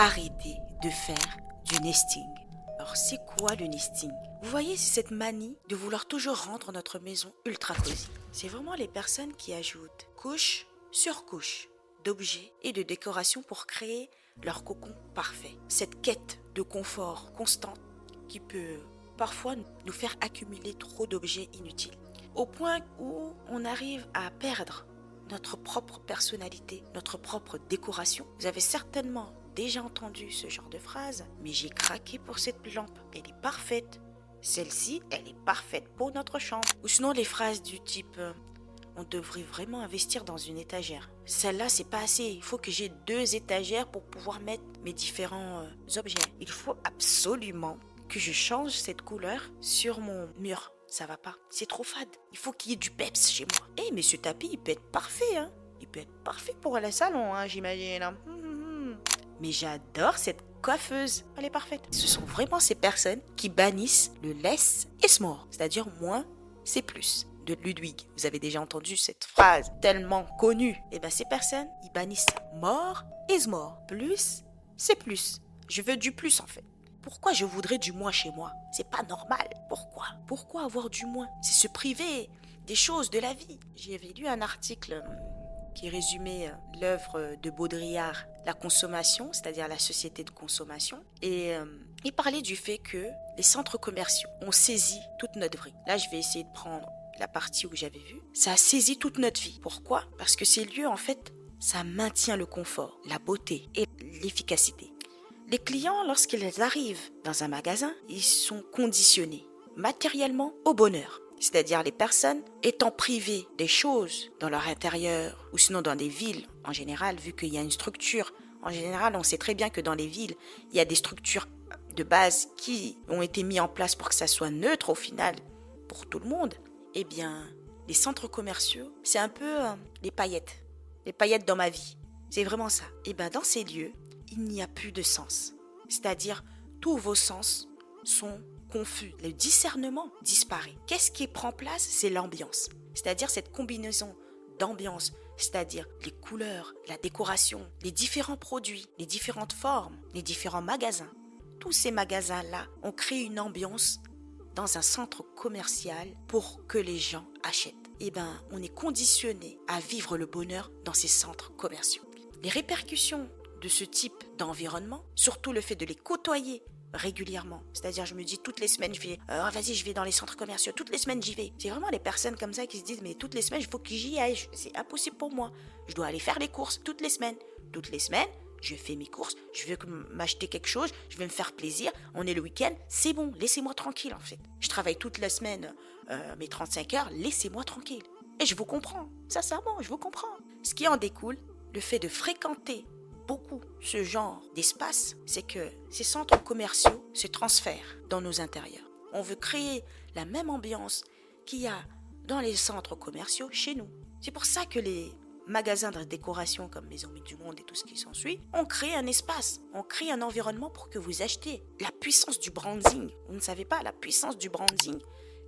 arrêter de faire du nesting. Alors c'est quoi le nesting? Vous voyez, c'est cette manie de vouloir toujours rendre notre maison ultra cosy. C'est vraiment les personnes qui ajoutent couche sur couche d'objets et de décorations pour créer leur cocon parfait. Cette quête de confort constante qui peut parfois nous faire accumuler trop d'objets inutiles. Au point où on arrive à perdre notre propre personnalité, notre propre décoration. Vous avez certainement déjà entendu ce genre de phrase, mais j'ai craqué pour cette lampe, elle est parfaite. Celle-ci, elle est parfaite pour notre chambre. Ou sinon les phrases du type on devrait vraiment investir dans une étagère. Celle-là, c'est pas assez. Il faut que j'ai 2 étagères pour pouvoir mettre mes différents objets. Il faut absolument que je change cette couleur sur mon mur. Ça va pas. C'est trop fade. Il faut qu'il y ait du peps chez moi. Eh, mais ce tapis, il peut être parfait, hein. Il peut être parfait pour le salon, hein, j'imagine. Mais j'adore cette coiffeuse. Elle est parfaite. Ce sont vraiment ces personnes qui bannissent le less is more. C'est-à-dire moins, c'est plus. De Ludwig. Vous avez déjà entendu cette phrase tellement connue. Et bien ces personnes, ils bannissent more is more. Plus, c'est plus. Je veux du plus en fait. Pourquoi je voudrais du moins chez moi? C'est pas normal. Pourquoi avoir du moins? C'est se priver des choses de la vie. J'avais lu un article qui résumait l'œuvre de Baudrillard, La consommation, c'est-à-dire la société de consommation. Et il parlait du fait que les centres commerciaux ont saisi toute notre vie. Là, je vais essayer de prendre la partie où j'avais vu. Ça a saisi toute notre vie. Pourquoi? Parce que ces lieux, en fait, ça maintient le confort, la beauté et l'efficacité. Les clients, lorsqu'ils arrivent dans un magasin, ils sont conditionnés matériellement au bonheur. C'est-à-dire les personnes étant privées des choses dans leur intérieur ou sinon dans des villes en général, vu qu'il y a une structure. En général, on sait très bien que dans les villes, il y a des structures de base qui ont été mises en place pour que ça soit neutre au final pour tout le monde. Eh bien, les centres commerciaux, c'est un peu les paillettes dans ma vie. C'est vraiment ça. Eh bien, dans ces lieux, il n'y a plus de sens. C'est-à-dire, tous vos sens sont confus. Le discernement disparaît. Qu'est-ce qui prend place? C'est l'ambiance. C'est-à-dire cette combinaison d'ambiance, c'est-à-dire les couleurs, la décoration, les différents produits, les différentes formes, les différents magasins. Tous ces magasins-là ont créé une ambiance dans un centre commercial pour que les gens achètent. Eh bien, on est conditionné à vivre le bonheur dans ces centres commerciaux. Les répercussions de ce type d'environnement, surtout le fait de les côtoyer régulièrement. C'est-à-dire, je me dis toutes les semaines, je vais dans les centres commerciaux, toutes les semaines j'y vais. C'est vraiment les personnes comme ça qui se disent, mais toutes les semaines, il faut que j'y aille, c'est impossible pour moi. Je dois aller faire les courses toutes les semaines. Toutes les semaines, je fais mes courses, je veux m'acheter quelque chose, je veux me faire plaisir, on est le week-end, c'est bon, laissez-moi tranquille en fait. Je travaille toute la semaine, mes 35 heures, laissez-moi tranquille. Et je vous comprends, sincèrement, je vous comprends. Ce qui en découle, le fait de fréquenter beaucoup ce genre d'espace, c'est que ces centres commerciaux se transfèrent dans nos intérieurs. On veut créer la même ambiance qu'il y a dans les centres commerciaux chez nous. C'est pour ça que les magasins de décoration comme Maison du Monde et tout ce qui s'ensuit, on crée un espace, on crée un environnement pour que vous achetiez. La puissance du branding, vous ne savez pas la puissance du branding,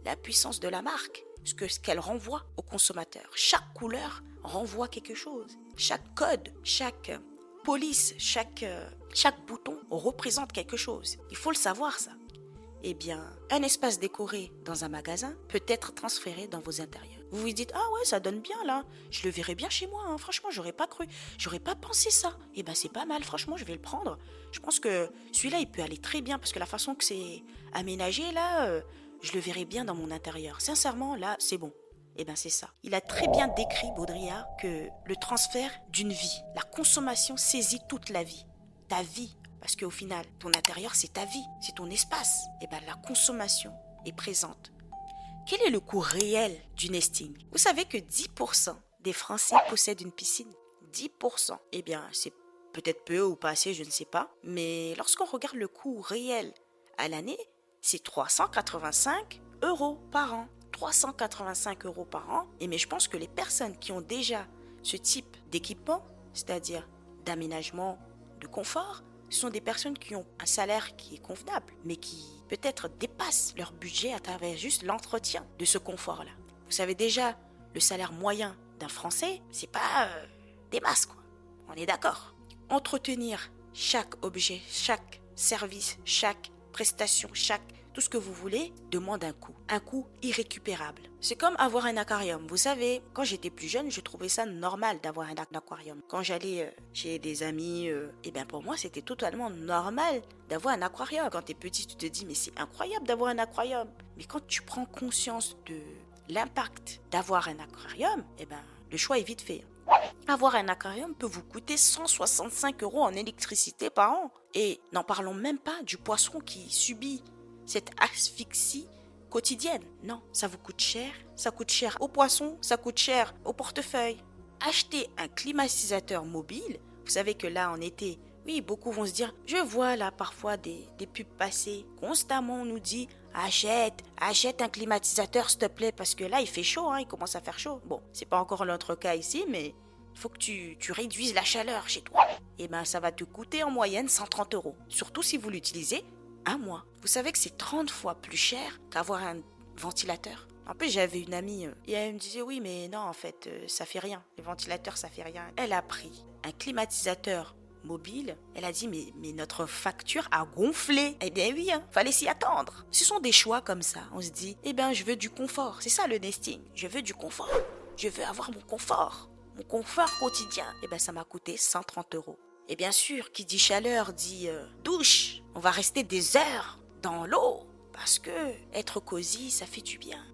la puissance de la marque, ce qu'elle renvoie aux consommateurs. Chaque couleur renvoie quelque chose. Chaque code, chaque police, chaque bouton représente quelque chose. Il faut le savoir ça. Eh bien, un espace décoré dans un magasin peut être transféré dans vos intérieurs. Vous vous dites, ah ouais, ça donne bien là, je le verrais bien chez moi, hein. Franchement, j'aurais pas cru, j'aurais pas pensé ça. Eh ben, c'est pas mal, franchement, je vais le prendre. Je pense que celui-là, il peut aller très bien parce que la façon que c'est aménagé là, je le verrais bien dans mon intérieur. Sincèrement, là, c'est bon. Eh bien, c'est ça. Il a très bien décrit, Baudrillard, que le transfert d'une vie, la consommation saisit toute la vie. Ta vie. Parce qu'au final, ton intérieur, c'est ta vie, c'est ton espace. Et bien, la consommation est présente. Quel est le coût réel du nesting? Vous savez que 10% des Français possèdent une piscine. 10%. Eh bien, c'est peut-être peu ou pas assez, je ne sais pas. Mais lorsqu'on regarde le coût réel à l'année, c'est 385 € par an. 385 € par an. Et mais je pense que les personnes qui ont déjà ce type d'équipement, c'est-à-dire d'aménagement, de confort, ce sont des personnes qui ont un salaire qui est convenable, mais qui peut-être dépassent leur budget à travers juste l'entretien de ce confort-là. Vous savez déjà, le salaire moyen d'un Français, c'est pas des masses, quoi. On est d'accord. Entretenir chaque objet, chaque service, chaque prestation, tout ce que vous voulez demande un coût irrécupérable. C'est comme avoir un aquarium. Vous savez, quand j'étais plus jeune, je trouvais ça normal d'avoir un aquarium. Quand j'allais chez des amis, pour moi, c'était totalement normal d'avoir un aquarium. Quand tu es petit, tu te dis, mais c'est incroyable d'avoir un aquarium. Mais quand tu prends conscience de l'impact d'avoir un aquarium, le choix est vite fait. Avoir un aquarium peut vous coûter 165 € en électricité par an. Et n'en parlons même pas du poisson qui subit cette asphyxie quotidienne. Non, ça vous coûte cher. Ça coûte cher aux poissons, ça coûte cher au portefeuille. Acheter un climatisateur mobile, vous savez que là en été, oui, beaucoup vont se dire, je vois là parfois des pubs passer. Constamment on nous dit, achète un climatisateur s'il te plaît, parce que là il fait chaud, il commence à faire chaud. Bon, c'est pas encore notre cas ici, mais il faut que tu réduises la chaleur chez toi. Ça va te coûter en moyenne 130 €. Surtout si vous l'utilisez un mois. Vous savez que c'est 30 fois plus cher qu'avoir un ventilateur. En plus, j'avais une amie et elle me disait, oui, mais non, en fait, ça fait rien. Les ventilateurs, ça fait rien. Elle a pris un climatisateur mobile. Elle a dit, mais notre facture a gonflé. Eh bien oui, fallait s'y attendre. Ce sont des choix comme ça. On se dit, je veux du confort. C'est ça le nesting. Je veux du confort. Je veux avoir mon confort. Mon confort quotidien. Ça m'a coûté 130 €. Et bien sûr, qui dit chaleur dit douche. On va rester des heures dans l'eau parce que être cosy, ça fait du bien.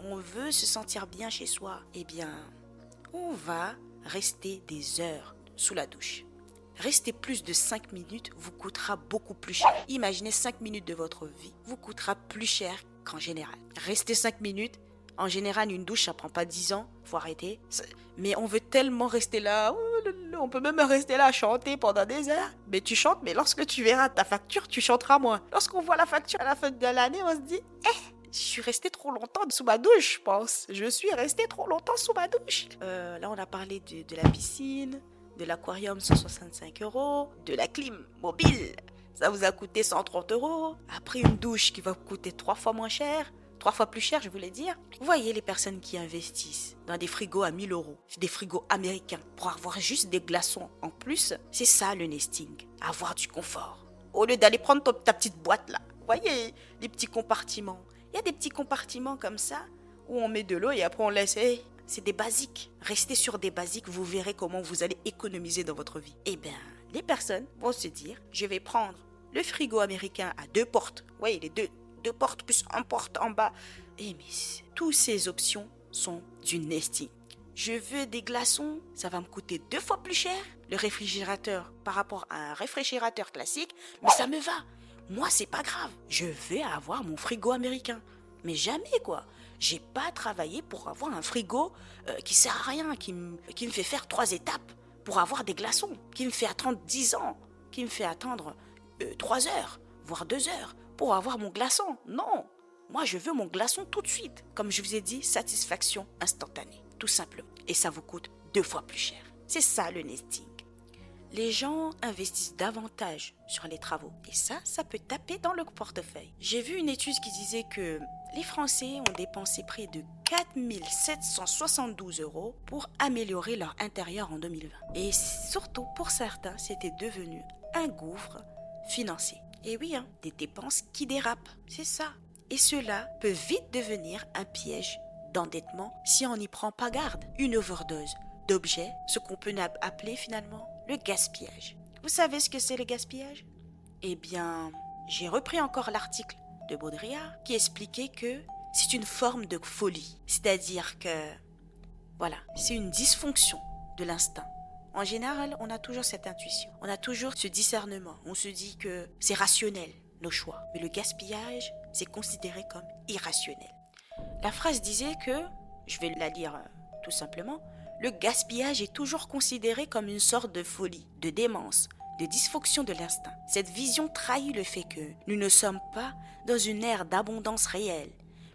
On veut se sentir bien chez soi. On va rester des heures sous la douche. Rester plus de 5 minutes vous coûtera beaucoup plus cher. Imaginez 5 minutes de votre vie vous coûtera plus cher qu'en général. Rester 5 minutes, en général, une douche, ça prend pas 10 ans. Faut arrêter. Mais on veut tellement rester là. On peut même rester là à chanter pendant des heures. Mais tu chantes, mais lorsque tu verras ta facture, tu chanteras moins. Lorsqu'on voit la facture à la fin de l'année, on se dit, je suis restée trop longtemps sous ma douche, je pense. Je suis restée trop longtemps sous ma douche. Là, on a parlé de la piscine, de l'aquarium, 165 €, de la clim mobile. Ça vous a coûté 130 €. Après, une douche qui va vous coûter 3 fois moins cher. 3 fois plus cher, je voulais dire. Vous voyez les personnes qui investissent dans des frigos à 1000 €, des frigos américains, pour avoir juste des glaçons en plus. C'est ça le nesting, avoir du confort. Au lieu d'aller prendre ta petite boîte là, vous voyez les petits compartiments. Il y a des petits compartiments comme ça, où on met de l'eau et après on laisse. C'est des basiques. Restez sur des basiques, vous verrez comment vous allez économiser dans votre vie. Les personnes vont se dire, je vais prendre le frigo américain à 2 portes. Vous voyez les deux portes plus un porte en bas. Mais toutes ces options sont du nesting. Je veux des glaçons, ça va me coûter 2 fois plus cher. Le réfrigérateur par rapport à un réfrigérateur classique, mais ça me va. Moi, c'est pas grave. Je vais avoir mon frigo américain. Mais jamais quoi. J'ai pas travaillé pour avoir un frigo qui sert à rien, qui me fait faire 3 étapes pour avoir des glaçons, qui me fait attendre 10 ans, qui me fait attendre 3 heures, voire 2 heures. Pour avoir mon glaçon. Non, moi je veux mon glaçon tout de suite. Comme je vous ai dit, satisfaction instantanée, tout simplement. Et ça vous coûte 2 fois plus cher. C'est ça le nesting. Les gens investissent davantage sur les travaux. Et ça peut taper dans le portefeuille. J'ai vu une étude qui disait que les Français ont dépensé près de 4 772 € pour améliorer leur intérieur en 2020. Et surtout, pour certains, c'était devenu un gouffre financier. Et oui, des dépenses qui dérapent, c'est ça. Et cela peut vite devenir un piège d'endettement si on n'y prend pas garde. Une overdose d'objets, ce qu'on peut appeler finalement le gaspillage. Vous savez ce que c'est le gaspillage ? J'ai repris encore l'article de Baudrillard qui expliquait que c'est une forme de folie. C'est-à-dire que, c'est une dysfonction de l'instinct. En général, on a toujours cette intuition, on a toujours ce discernement. On se dit que c'est rationnel, nos choix. Mais le gaspillage, c'est considéré comme irrationnel. La phrase disait que, je vais la lire tout simplement, le gaspillage est toujours considéré comme une sorte de folie, de démence, de dysfonction de l'instinct. Cette vision trahit le fait que nous ne sommes pas dans une ère d'abondance réelle,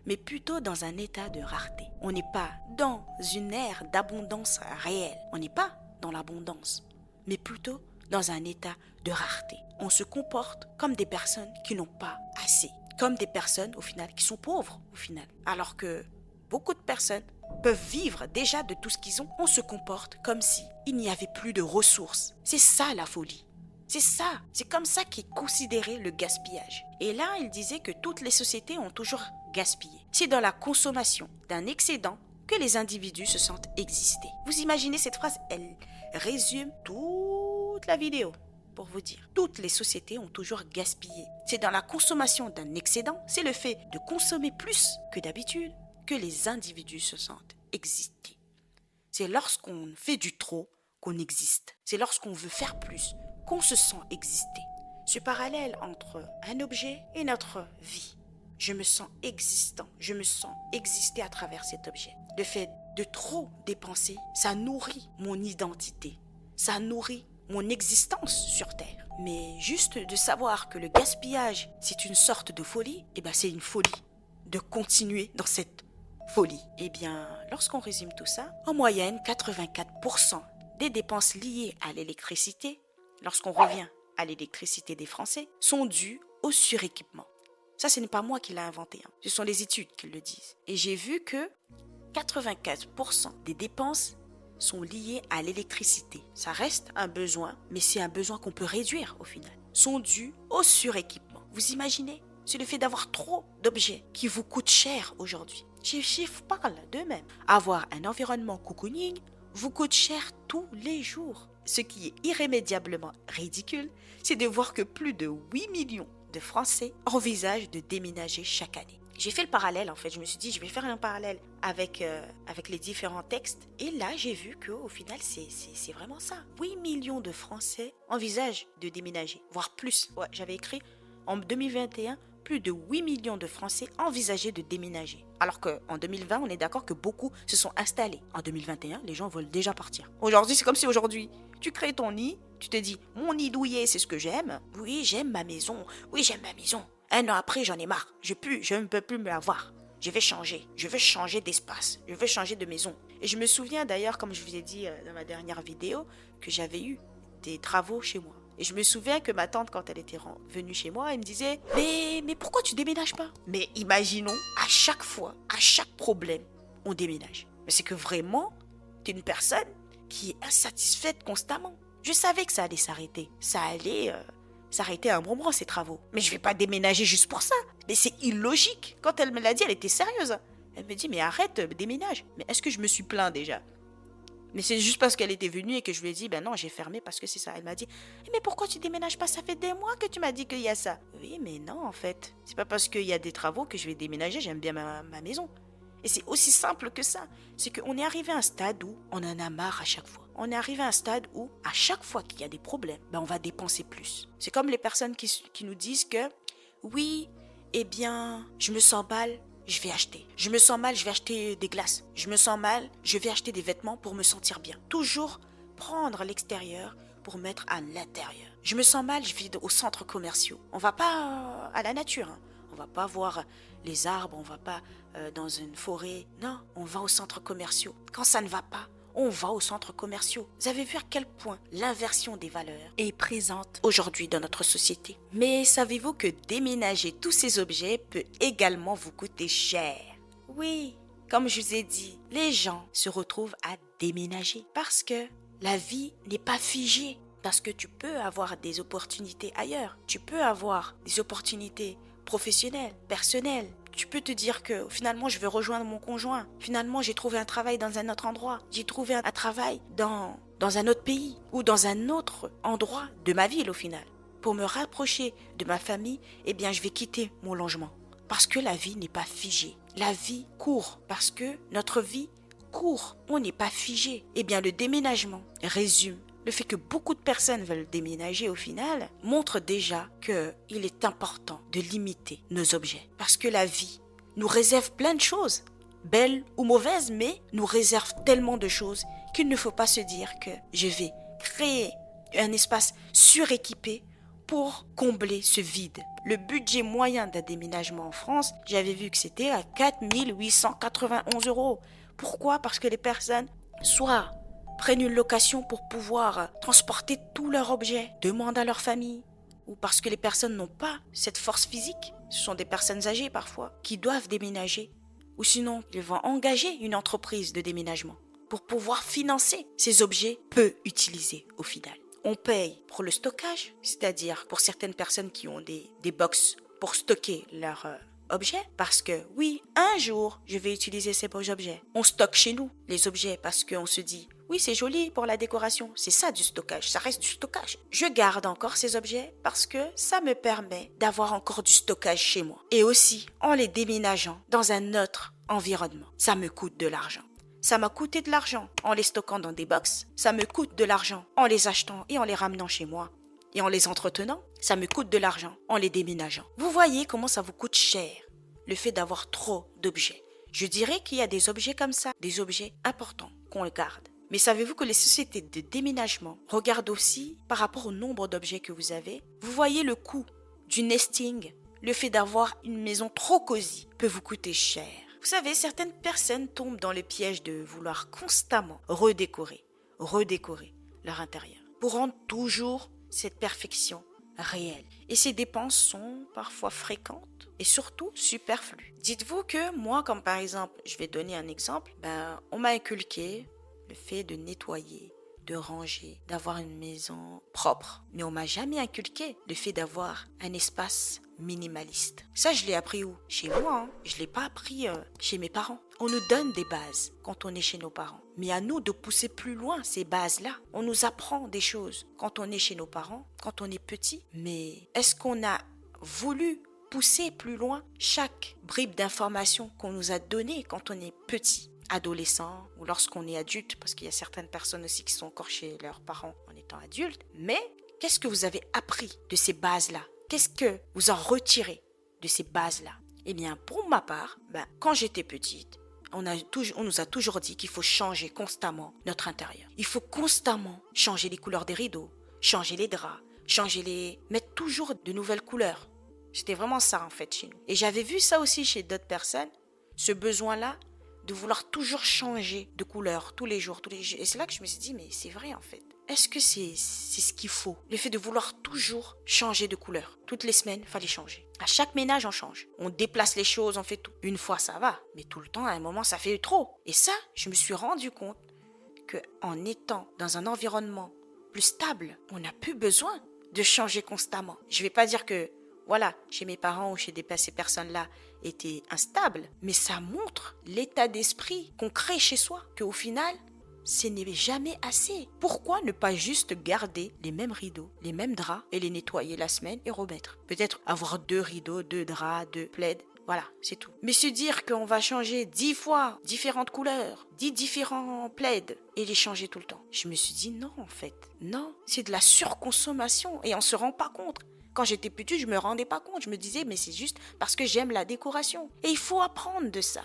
mais plutôt dans un état de rareté. On n'est pas dans une ère d'abondance réelle. On n'est pas dans l'abondance, mais plutôt dans un état de rareté. On se comporte comme des personnes qui n'ont pas assez, comme des personnes au final qui sont pauvres au final. Alors que beaucoup de personnes peuvent vivre déjà de tout ce qu'ils ont. On se comporte comme si il n'y avait plus de ressources. C'est ça la folie. C'est ça, c'est comme ça qu'est considéré le gaspillage. Et là, il disait que toutes les sociétés ont toujours gaspillé. C'est dans la consommation d'un excédent que les individus se sentent exister. Vous imaginez cette phrase, elle résume toute la vidéo. Pour vous dire, toutes les sociétés ont toujours gaspillé. C'est dans la consommation d'un excédent, c'est le fait de consommer plus que d'habitude que les individus se sentent exister. C'est lorsqu'on fait du trop qu'on existe. C'est lorsqu'on veut faire plus qu'on se sent exister. Ce parallèle entre un objet et notre vie. Je me sens existant, je me sens exister à travers cet objet. Le fait de trop dépenser, ça nourrit mon identité, ça nourrit mon existence sur Terre. Mais juste de savoir que le gaspillage, c'est une sorte de folie, c'est une folie de continuer dans cette folie. Lorsqu'on résume tout ça, en moyenne, 84% des dépenses liées à l'électricité, lorsqu'on revient à l'électricité des Français, sont dues au suréquipement. Ça, ce n'est pas moi qui l'ai inventé, ce sont les études qui le disent. Et j'ai vu que 84% des dépenses sont liées à l'électricité. Ça reste un besoin, mais c'est un besoin qu'on peut réduire au final. Sont dus au suréquipement. Vous imaginez? C'est le fait d'avoir trop d'objets qui vous coûtent cher aujourd'hui. Les chiffres parlent d'eux-mêmes. Avoir un environnement cocooning vous coûte cher tous les jours. Ce qui est irrémédiablement ridicule, c'est de voir que plus de 8 millions de Français envisagent de déménager chaque année. J'ai fait le parallèle en fait, je me suis dit je vais faire un parallèle avec les différents textes et là j'ai vu qu'au final c'est vraiment ça. 8 millions de Français envisagent de déménager, voire plus. Ouais, j'avais écrit en 2021, plus de 8 millions de Français envisageaient de déménager. Alors qu'en 2020, on est d'accord que beaucoup se sont installés. En 2021, les gens veulent déjà partir. Aujourd'hui, c'est comme si aujourd'hui, tu crées ton nid, tu te dis mon nid douillet, c'est ce que j'aime. Oui, j'aime ma maison. Oui, j'aime ma maison. Un an après, j'en ai marre. Je ne peux plus me la voir. Je vais changer. Je veux changer d'espace. Je veux changer de maison. Et je me souviens d'ailleurs, comme je vous ai dit dans ma dernière vidéo, que j'avais eu des travaux chez moi. Et je me souviens que ma tante, quand elle était venue chez moi, elle me disait « Mais pourquoi tu déménages pas ?» Mais imaginons, à chaque fois, à chaque problème, on déménage. Mais c'est que vraiment, tu es une personne qui est insatisfaite constamment. Je savais que ça allait s'arrêter. Ça allait s'arrêter à un moment, ces travaux. Mais je vais pas déménager juste pour ça. Mais c'est illogique. Quand elle me l'a dit, elle était sérieuse. Elle me dit « Mais arrête, déménage. » Mais est-ce que je me suis plaint déjà ? Mais c'est juste parce qu'elle était venue et que je lui ai dit, non, j'ai fermé parce que c'est ça. Elle m'a dit, mais pourquoi tu déménages pas? Ça fait des mois que tu m'as dit qu'il y a ça. Oui, mais non, en fait. C'est pas parce qu'il y a des travaux que je vais déménager, j'aime bien ma maison. Et c'est aussi simple que ça. C'est qu'on est arrivé à un stade où on en a marre à chaque fois. On est arrivé à un stade où, à chaque fois qu'il y a des problèmes, on va dépenser plus. C'est comme les personnes qui nous disent que, oui, je me sens mal. Je vais acheter. Je me sens mal, je vais acheter des glaces. Je me sens mal, je vais acheter des vêtements pour me sentir bien. Toujours prendre l'extérieur pour mettre à l'intérieur. Je me sens mal, je vais aux centres commerciaux. On va pas à la nature. On va pas voir les arbres, on va pas dans une forêt. Non, on va aux centres commerciaux. Quand ça ne va pas, on va aux centres commerciaux. Vous avez vu à quel point l'inversion des valeurs est présente aujourd'hui dans notre société. Mais savez-vous que déménager tous ces objets peut également vous coûter cher? Oui, comme je vous ai dit, les gens se retrouvent à déménager parce que la vie n'est pas figée. Parce que tu peux avoir des opportunités ailleurs. Tu peux avoir des opportunités professionnelles, personnelles. Tu peux te dire que finalement je vais rejoindre mon conjoint. Finalement j'ai trouvé un travail dans un autre endroit. J'ai trouvé un travail dans un autre pays ou dans un autre endroit de ma ville au final. Pour me rapprocher de ma famille, je vais quitter mon logement. Parce que la vie n'est pas figée. La vie court parce que notre vie court. On n'est pas figé. Le déménagement résume. Le fait que beaucoup de personnes veulent déménager au final montre déjà qu'il est important de limiter nos objets. Parce que la vie nous réserve plein de choses, belles ou mauvaises, mais nous réserve tellement de choses qu'il ne faut pas se dire que je vais créer un espace suréquipé pour combler ce vide. Le budget moyen d'un déménagement en France, j'avais vu que c'était à 4 891 €. Pourquoi? Parce que les personnes soit prennent une location pour pouvoir transporter tous leurs objets, demandent à leur famille, ou parce que les personnes n'ont pas cette force physique, ce sont des personnes âgées parfois, qui doivent déménager, ou sinon ils vont engager une entreprise de déménagement pour pouvoir financer ces objets peu utilisés au final. On paye pour le stockage, c'est-à-dire pour certaines personnes qui ont des box pour stocker leurs objets, parce que oui, un jour, je vais utiliser ces beaux objets. On stocke chez nous les objets parce qu'on se dit, oui, c'est joli pour la décoration. C'est ça du stockage, ça reste du stockage. Je garde encore ces objets parce que ça me permet d'avoir encore du stockage chez moi. Et aussi, en les déménageant dans un autre environnement, ça me coûte de l'argent. Ça m'a coûté de l'argent en les stockant dans des box. Ça me coûte de l'argent en les achetant et en les ramenant chez moi. Et en les entretenant, ça me coûte de l'argent en les déménageant. Vous voyez comment ça vous coûte cher, le fait d'avoir trop d'objets. Je dirais qu'il y a des objets comme ça, des objets importants qu'on garde. Mais savez-vous que les sociétés de déménagement regardent aussi par rapport au nombre d'objets que vous avez? Vous voyez le coût du nesting, le fait d'avoir une maison trop cosy peut vous coûter cher. Vous savez, certaines personnes tombent dans le piège de vouloir constamment redécorer leur intérieur pour rendre toujours cette perfection réelle. Et ces dépenses sont parfois fréquentes et surtout superflues. Dites-vous que moi, comme par exemple, je vais donner un exemple, on m'a inculqué le fait de nettoyer, de ranger, d'avoir une maison propre. Mais on m'a jamais inculqué le fait d'avoir un espace minimaliste. Ça, je l'ai appris où? Chez moi. Je l'ai pas appris chez mes parents. On nous donne des bases quand on est chez nos parents. Mais à nous de pousser plus loin ces bases-là. On nous apprend des choses quand on est chez nos parents, quand on est petit. Mais est-ce qu'on a voulu pousser plus loin chaque bribe d'information qu'on nous a donnée quand on est petit, adolescent ou lorsqu'on est adulte, parce qu'il y a certaines personnes aussi qui sont encore chez leurs parents en étant adultes. Mais qu'est-ce que vous avez appris de ces bases-là? Qu'est-ce que vous en retirez de ces bases-là? Eh bien, pour ma part, quand j'étais petite, on nous a toujours dit qu'il faut changer constamment notre intérieur. Il faut constamment changer les couleurs des rideaux, changer les draps, mettre toujours de nouvelles couleurs. C'était vraiment ça en fait chez nous. Et j'avais vu ça aussi chez d'autres personnes, ce besoin-là de vouloir toujours changer de couleur tous les jours. Et c'est là que je me suis dit, mais c'est vrai en fait. Est-ce que c'est ce qu'il faut? Le fait de vouloir toujours changer de couleur. Toutes les semaines, il fallait changer. À chaque ménage, on change. On déplace les choses, on fait tout. Une fois, ça va. Mais tout le temps, à un moment, ça fait trop. Et ça, je me suis rendu compte qu'en étant dans un environnement plus stable, on n'a plus besoin de changer constamment. Je ne vais pas dire que, voilà, chez mes parents ou chez ces personnes-là étaient instables, mais ça montre l'état d'esprit qu'on crée chez soi, qu'au final, ce n'est jamais assez. Pourquoi ne pas juste garder les mêmes rideaux, les mêmes draps et les nettoyer la semaine et remettre? Peut-être avoir 2 rideaux, 2 draps, 2 plaids. Voilà, c'est tout. Mais se dire qu'on va changer 10 fois différentes couleurs, 10 différents plaids et les changer tout le temps. Je me suis dit non en fait. Non, c'est de la surconsommation et on ne se rend pas compte. Quand j'étais petite, je me rendais pas compte. Je me disais mais c'est juste parce que j'aime la décoration. Et il faut apprendre de ça.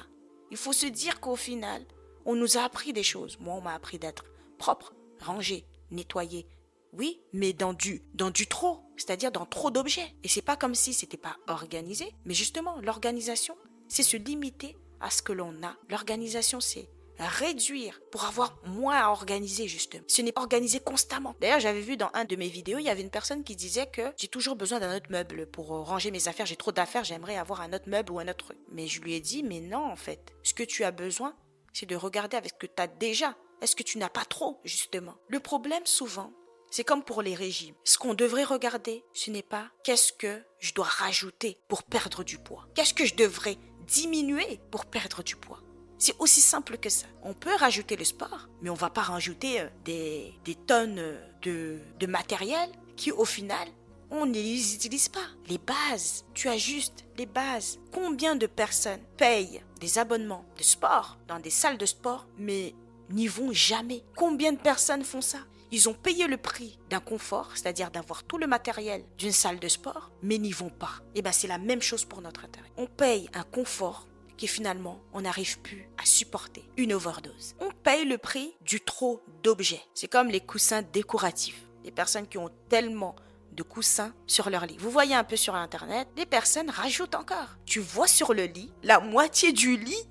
Il faut se dire qu'au final, on nous a appris des choses. Moi, on m'a appris d'être propre, rangé, nettoyé. Oui, mais dans du trop, c'est-à-dire dans trop d'objets. Et c'est pas comme si c'était pas organisé, mais justement, l'organisation, c'est se limiter à ce que l'on a. L'organisation, c'est réduire pour avoir moins à organiser, justement. Ce n'est pas organisé constamment. D'ailleurs, j'avais vu dans un de mes vidéos, il y avait une personne qui disait que j'ai toujours besoin d'un autre meuble pour ranger mes affaires. J'ai trop d'affaires, j'aimerais avoir un autre meuble ou un autre truc. Mais je lui ai dit, mais non, en fait. Ce que tu as besoin, c'est de regarder avec ce que tu as déjà. Est-ce que tu n'as pas trop, justement? Le problème, souvent, c'est comme pour les régimes. Ce qu'on devrait regarder, ce n'est pas qu'est-ce que je dois rajouter pour perdre du poids. Qu'est-ce que je devrais diminuer pour perdre du poids. C'est aussi simple que ça. On peut rajouter le sport, mais on ne va pas rajouter des tonnes de matériel qui, au final, on ne les utilise pas. Les bases, tu as juste les bases. Combien de personnes payent des abonnements de sport dans des salles de sport, mais n'y vont jamais? Combien de personnes font ça? Ils ont payé le prix d'un confort, c'est-à-dire d'avoir tout le matériel d'une salle de sport, mais n'y vont pas. Et bien c'est la même chose pour notre intérêt. On paye un confort qui finalement, on n'arrive plus à supporter une overdose. On paye le prix du trop d'objets. C'est comme les coussins décoratifs. Les personnes qui ont tellement de coussins sur leur lit. Vous voyez un peu sur Internet, les personnes rajoutent encore. Tu vois sur le lit, la moitié du lit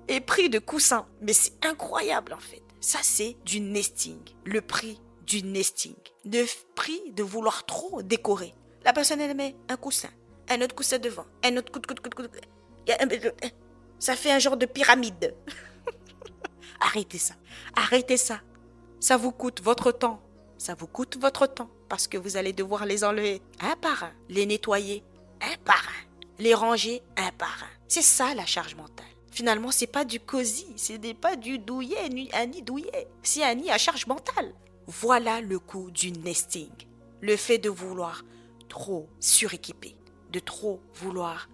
est pris de coussins. Mais c'est incroyable en fait. Ça, c'est du nesting. Le prix du nesting. Le prix de vouloir trop décorer. La personne, elle met un coussin, un autre coussin devant, un autre coup. Ça fait un genre de pyramide. Arrêtez ça. Arrêtez ça. Ça vous coûte votre temps, Ça vous coûte votre temps parce que vous allez devoir les enlever un par un, les nettoyer un par un, les ranger un par un. C'est ça la charge mentale. Finalement, c'est pas du cosy, ce n'est pas du douillet, ni un nid douillet. C'est un nid à charge mentale. Voilà le coût du nesting. Le fait de vouloir trop suréquiper, de trop vouloir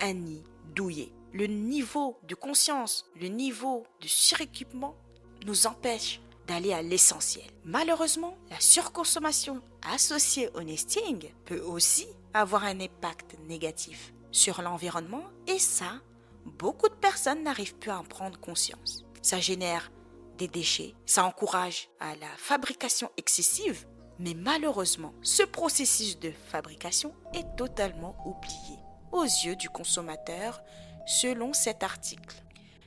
un nid douillet. Le niveau de conscience, le niveau de suréquipement nous empêche d'aller à l'essentiel. Malheureusement, la surconsommation associée au nesting peut aussi avoir un impact négatif sur l'environnement et ça, beaucoup de personnes n'arrivent plus à en prendre conscience. Ça génère des déchets, ça encourage à la fabrication excessive, mais malheureusement, ce processus de fabrication est totalement oublié aux yeux du consommateur selon cet article.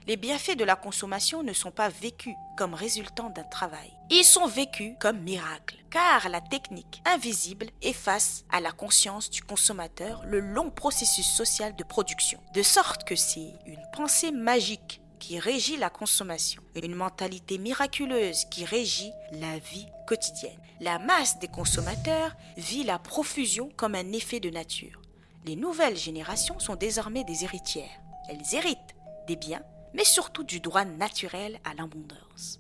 Les bienfaits de la consommation ne sont pas vécus comme résultant d'un travail. Ils sont vécus comme miracles, car la technique invisible efface à la conscience du consommateur le long processus social de production. De sorte que c'est une pensée magique qui régit la consommation, et une mentalité miraculeuse qui régit la vie quotidienne. La masse des consommateurs vit la profusion comme un effet de nature. Les nouvelles générations sont désormais des héritières. Elles héritent des biens, mais surtout du droit naturel à l'abondance.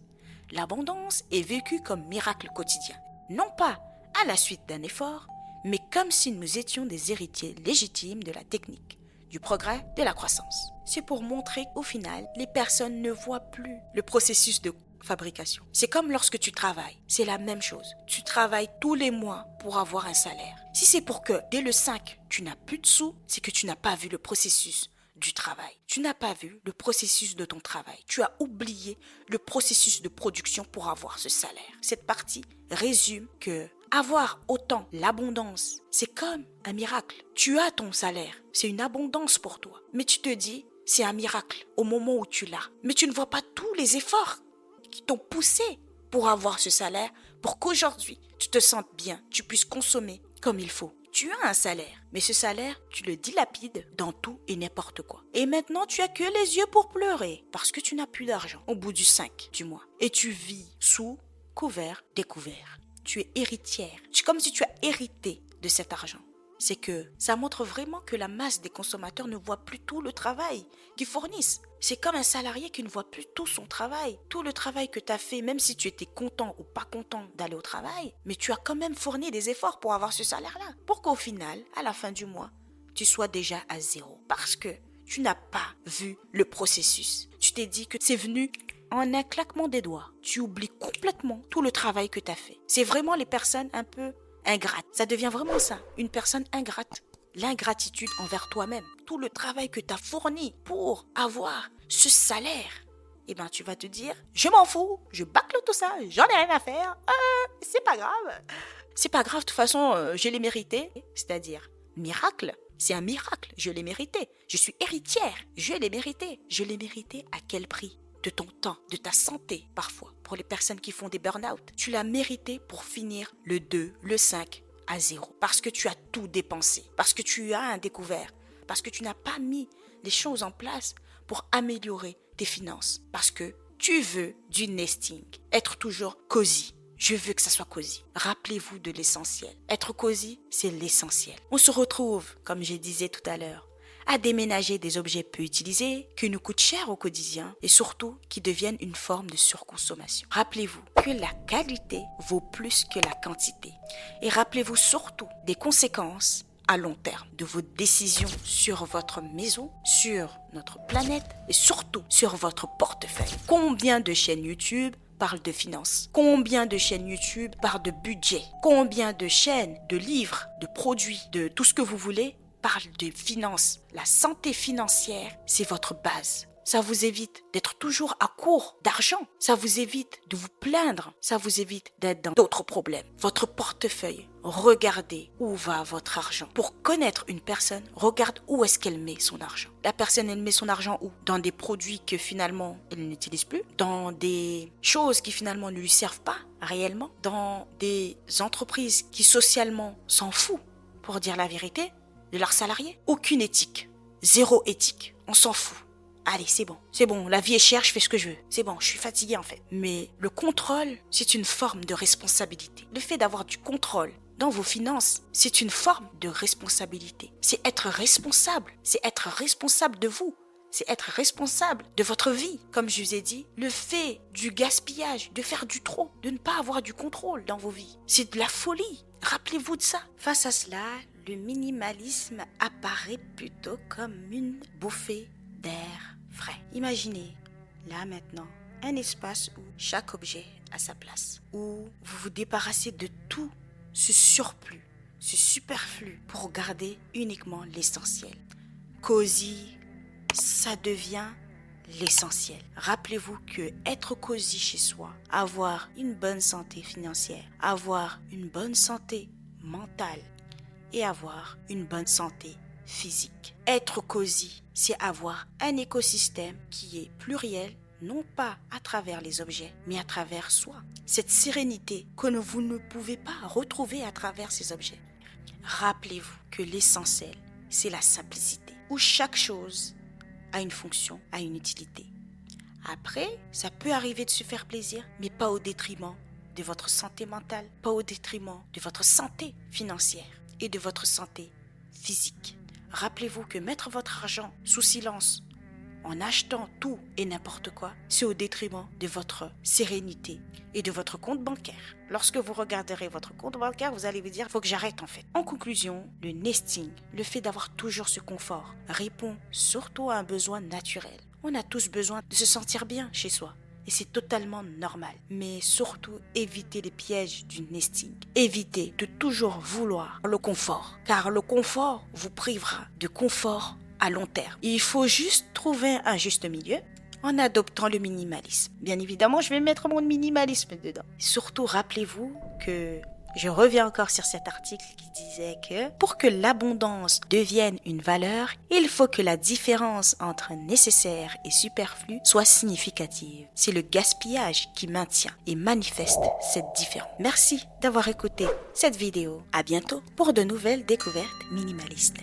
L'abondance est vécue comme miracle quotidien, non pas à la suite d'un effort, mais comme si nous étions des héritiers légitimes de la technique, du progrès, de la croissance. C'est pour montrer qu'au final, les personnes ne voient plus le processus de fabrication. C'est comme lorsque tu travailles, c'est la même chose. Tu travailles tous les mois pour avoir un salaire. Si c'est pour que dès le 5, tu n'as plus de sous, c'est que tu n'as pas vu le processus du travail. Tu n'as pas vu le processus de ton travail. Tu as oublié le processus de production pour avoir ce salaire. Cette partie résume que avoir autant l'abondance, c'est comme un miracle. Tu as ton salaire, c'est une abondance pour toi. Mais tu te dis, c'est un miracle au moment où tu l'as. Mais tu ne vois pas tous les efforts qui t'ont poussé pour avoir ce salaire, pour qu'aujourd'hui, tu te sentes bien, tu puisses consommer comme il faut. Tu as un salaire, mais ce salaire, tu le dilapides dans tout et n'importe quoi. Et maintenant, tu as que les yeux pour pleurer parce que tu n'as plus d'argent au bout du 5 du mois. Et tu vis sous couvert, découvert. Tu es héritière. C'est comme si tu as hérité de cet argent. C'est que ça montre vraiment que la masse des consommateurs ne voit plus tout le travail qu'ils fournissent. C'est comme un salarié qui ne voit plus tout son travail, tout le travail que tu as fait, même si tu étais content ou pas content d'aller au travail, mais tu as quand même fourni des efforts pour avoir ce salaire-là. Pour qu'au final, à la fin du mois, tu sois déjà à zéro. Parce que tu n'as pas vu le processus. Tu t'es dit que c'est venu en un claquement des doigts. Tu oublies complètement tout le travail que tu as fait. C'est vraiment les personnes un peu ingrates. Ça devient vraiment ça, une personne ingrate. L'ingratitude envers toi-même. Tout le travail que tu as fourni pour avoir ce salaire. Eh bien, tu vas te dire, je m'en fous, je bâcle tout ça, j'en ai rien à faire. C'est pas grave. C'est pas grave, de toute façon, je l'ai mérité. C'est-à-dire, miracle, c'est un miracle, je l'ai mérité. Je suis héritière, je l'ai mérité. Je l'ai mérité à quel prix ? De ton temps, de ta santé parfois. Pour les personnes qui font des burn-out, tu l'as mérité pour finir le 2, le 5 à zéro. Parce que tu as tout dépensé, parce que tu as un découvert, parce que tu n'as pas mis les choses en place pour améliorer tes finances. Parce que tu veux du nesting, être toujours cosy. Je veux que ça soit cosy. Rappelez-vous de l'essentiel. Être cosy, c'est l'essentiel. On se retrouve, comme je disais tout à l'heure, à déménager des objets peu utilisés, qui nous coûtent cher au quotidien et surtout qui deviennent une forme de surconsommation. Rappelez-vous que la qualité vaut plus que la quantité. Et rappelez-vous surtout des conséquences à long terme de vos décisions sur votre maison, sur notre planète et surtout sur votre portefeuille. Combien de chaînes YouTube parlent de finances? Combien de chaînes YouTube parlent de budget? Combien de chaînes, de livres, de produits, de tout ce que vous voulez parle de finances. La santé financière, c'est votre base. Ça vous évite d'être toujours à court d'argent. Ça vous évite de vous plaindre. Ça vous évite d'être dans d'autres problèmes. Votre portefeuille, regardez où va votre argent. Pour connaître une personne, regarde où est-ce qu'elle met son argent. La personne, elle met son argent où? Dans des produits que finalement, elle n'utilise plus. Dans des choses qui finalement ne lui servent pas réellement. Dans des entreprises qui socialement s'en foutent, pour dire la vérité, de leurs salariés. Aucune éthique. Zéro éthique. On s'en fout. allez, c'est bon, la vie est chère, je fais ce que je veux. C'est bon, je suis fatiguée en fait. Mais le contrôle, c'est une forme de responsabilité. Le fait d'avoir du contrôle dans vos finances, c'est une forme de responsabilité. C'est être responsable de vous. C'est être responsable de votre vie. Comme je vous ai dit, le fait du gaspillage, de faire du trop, de ne pas avoir du contrôle dans vos vies, c'est de la folie. Rappelez-vous de ça. Face à cela, le minimalisme apparaît plutôt comme une bouffée d'air frais. Imaginez, là maintenant, un espace où chaque objet a sa place, où vous vous débarrassez de tout ce surplus, ce superflu pour garder uniquement l'essentiel. Cosy, ça devient l'essentiel. Rappelez-vous que être cosy chez soi, avoir une bonne santé financière, avoir une bonne santé mentale et avoir une bonne santé physique. Être cosy, c'est avoir un écosystème qui est pluriel, non pas à travers les objets, mais à travers soi. Cette sérénité que vous ne pouvez pas retrouver à travers ces objets. Rappelez-vous que l'essentiel, c'est la simplicité, où chaque chose a une fonction, a une utilité. Après, ça peut arriver de se faire plaisir, mais pas au détriment de votre santé mentale, pas au détriment de votre santé financière et de votre santé physique. Rappelez-vous que mettre votre argent sous silence en achetant tout et n'importe quoi, c'est au détriment de votre sérénité et de votre compte bancaire. Lorsque vous regarderez votre compte bancaire, vous allez vous dire, il faut que j'arrête en fait. En conclusion, le nesting, le fait d'avoir toujours ce confort, répond surtout à un besoin naturel. On a tous besoin de se sentir bien chez soi. Et c'est totalement normal. Mais surtout, évitez les pièges du nesting. Évitez de toujours vouloir le confort. Car le confort vous privera de confort à long terme. Il faut juste trouver un juste milieu en adoptant le minimalisme. Bien évidemment, je vais mettre mon minimalisme dedans. Surtout, rappelez-vous que je reviens encore sur cet article qui disait que pour que l'abondance devienne une valeur, il faut que la différence entre nécessaire et superflu soit significative. C'est le gaspillage qui maintient et manifeste cette différence. Merci d'avoir écouté cette vidéo. À bientôt pour de nouvelles découvertes minimalistes.